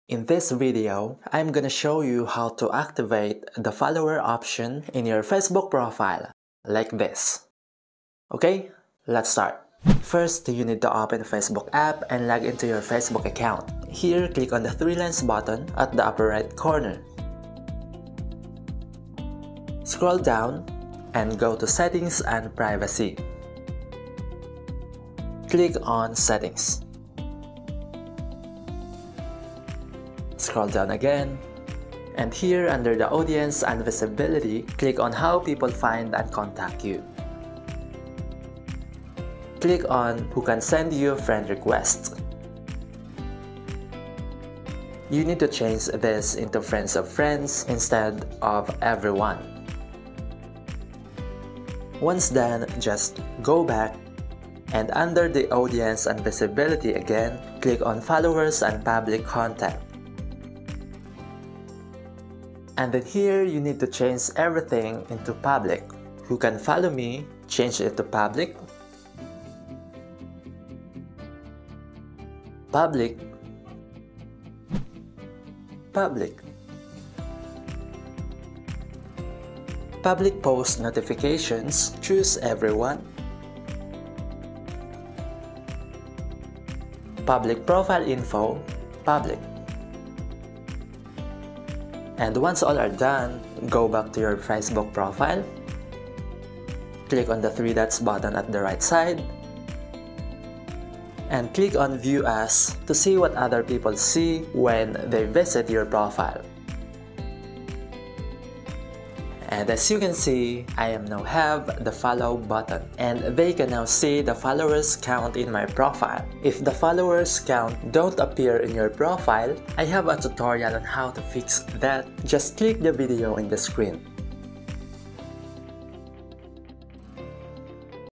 In this video, I'm gonna show you how to activate the follower option in your Facebook profile, like this. Okay, let's start. First, you need to open the Facebook app and log into your Facebook account. Here, click on the three lines button at the upper right corner. Scroll down and go to Settings and Privacy. Click on Settings. Scroll down again, and here under the Audience and Visibility, click on How People Find and Contact You. Click on Who Can Send You Friend Requests. You need to change this into Friends of Friends instead of Everyone. Once done, just go back, and under the Audience and Visibility again, click on Followers and Public Content. And then here, you need to change everything into public. Who can follow me, change it to public. Public. Public. Public post notifications, choose everyone. Public profile info, public. And once all are done, go back to your Facebook profile. Click on the three dots button at the right side. And click on View As to see what other people see when they visit your profile. And as you can see, I now have the follow button, and they can now see the followers count in my profile. If the followers count don't appear in your profile, I have a tutorial on how to fix that. Just click the video in the screen.